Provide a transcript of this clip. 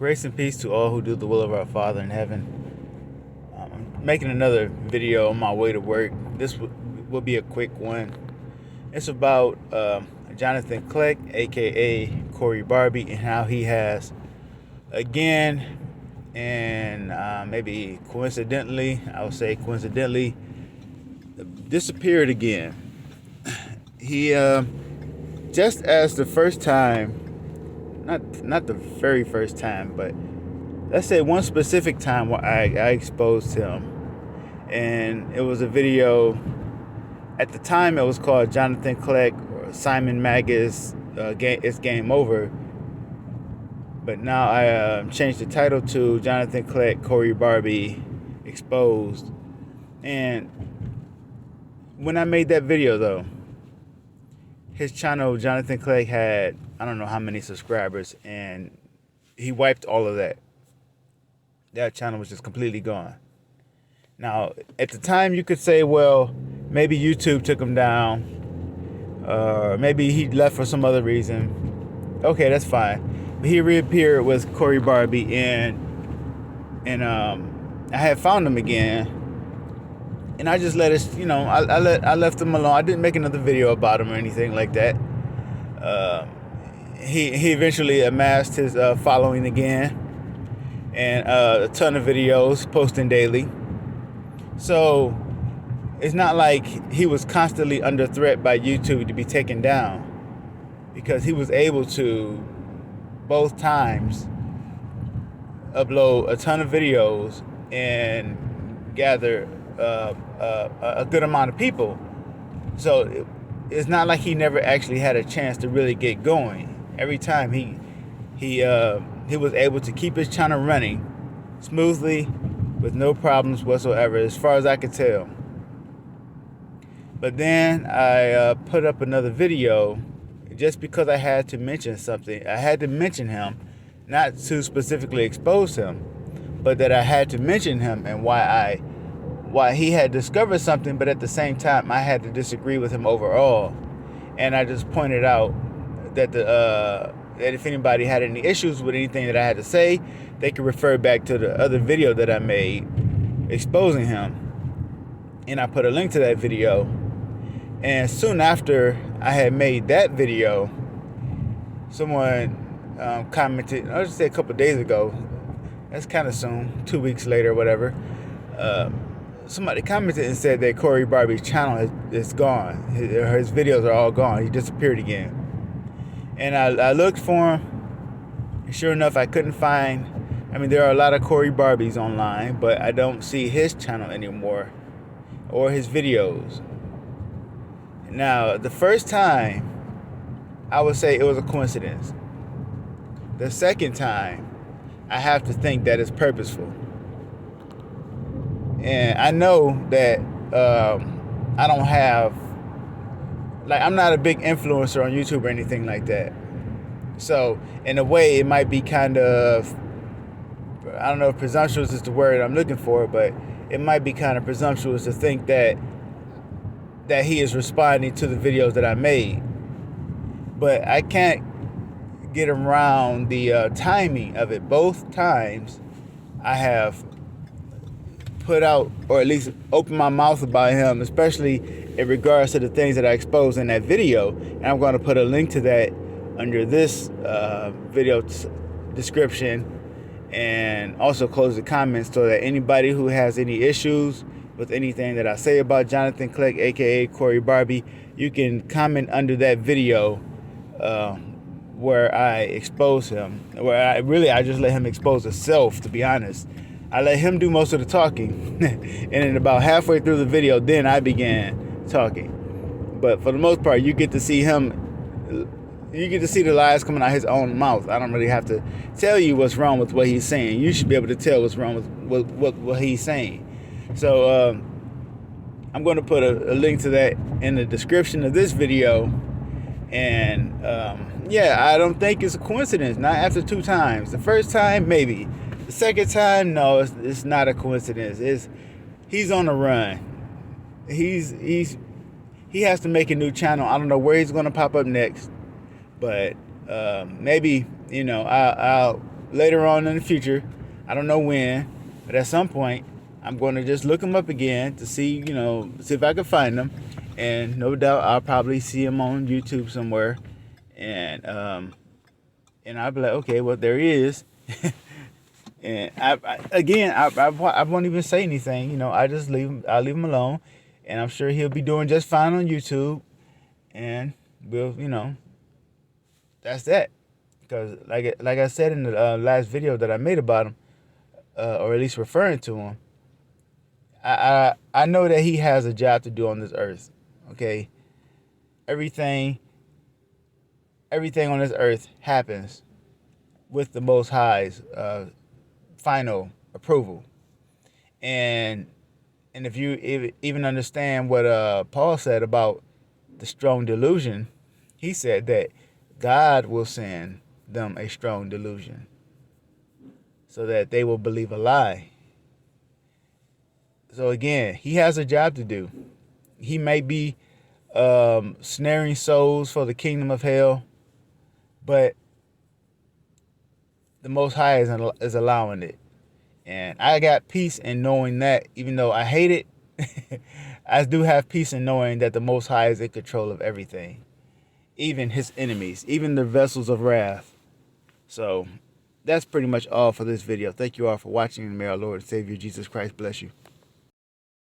Grace and peace to all who do the will of our Father in heaven. I'm making another video on my way to work. This will be a quick one. It's about Jonathan Kleck, aka Cory Barbee, and how he has again and maybe coincidentally, I would say coincidentally, disappeared again. He just as the first time, not the very first time, but let's say one specific time where I exposed him, and it was a video. At the time, it was called Jonathan Kleck or Simon Magus. It's Game Over. But now I changed the title to Jonathan Kleck, Cory Barbee, Exposed. And when I made that video, though, his channel, Jonathan Kleck, had I don't know how many subscribers, and he wiped all of that. That channel was just completely gone. Now, at the time, you could say, well, maybe YouTube took him down, or maybe he left for some other reason. Okay, that's fine. But he reappeared with Cory Barbee, and I had found him again, and I just let it, I left him alone. I didn't make another video about him or anything like that. He eventually amassed his following again, and a ton of videos, posting daily. So it's not like he was constantly under threat by YouTube to be taken down, because he was able to both times upload a ton of videos and gather a good amount of people. So it's not like he never actually had a chance to really get going. Every time he was able to keep his channel running smoothly with no problems whatsoever, as far as I could tell. But then I put up another video just because I had to mention something. I had to mention him, not to specifically expose him, but that I had to mention him and why he had discovered something, but at the same time I had to disagree with him overall. And I just pointed out that that if anybody had any issues with anything that I had to say, they could refer back to the other video that I made exposing him. And I put a link to that video. And soon after I had made that video, someone commented, I'll just say a couple days ago, that's kind of soon, 2 weeks later, whatever. Somebody commented and said that Cory Barbee's channel is gone. His videos are all gone. He disappeared again. And I looked for him. Sure enough, I couldn't find. I mean, there are a lot of Cory Barbees online, but I don't see his channel anymore or his videos. Now, the first time, I would say it was a coincidence. The second time, I have to think that it's purposeful. And I know that I don't have, I'm not a big influencer on YouTube or anything like that. So, in a way, it might be kind of, I don't know if presumptuous is the word I'm looking for, but it might be kind of presumptuous to think that he is responding to the videos that I made. But I can't get around the timing of it. Both times I have put out, or at least opened my mouth about him, especially in regards to the things that I exposed in that video. And I'm going to put a link to that under this video description, and also close the comments so that anybody who has any issues with anything that I say about Jonathan Kleck, aka Cory Barbee, you can comment under that video where I expose him. Where I just let him expose himself, to be honest. I let him do most of the talking, and then about halfway through the video, then I began talking. But for the most part, you get to see him. You get to see the lies coming out of his own mouth. I don't really have to tell you what's wrong with what he's saying. You should be able to tell what's wrong with what he's saying. So I'm going to put a link to that in the description of this video. And yeah, I don't think it's a coincidence. Not after 2 times. The first time, maybe. The second time, no, it's not a coincidence. He's on the run. He has to make a new channel. I don't know where he's going to pop up next, but maybe I'll later on in the future. I don't know when, but at some point, I'm going to just look him up again to see, see if I can find him. And no doubt I'll probably see him on YouTube somewhere. And I'll be like, okay, well, there he is. And I won't even say anything. I just I'll leave him alone. And I'm sure he'll be doing just fine on YouTube. And we'll, that's that. Because like I said in the last video that I made about him, or at least referring to him, I know that he has a job to do on this earth. Okay, everything on this earth happens with the Most High's final approval, and if you even understand what Paul said about the strong delusion, he said that God will send them a strong delusion so that they will believe a lie. So again, he has a job to do. He may be snaring souls for the kingdom of hell, but the Most High is allowing it. And I got peace in knowing that, even though I hate it, I do have peace in knowing that the Most High is in control of everything, even his enemies, even the vessels of wrath. So that's pretty much all for this video. Thank you all for watching, and may our Lord and Savior Jesus Christ bless you.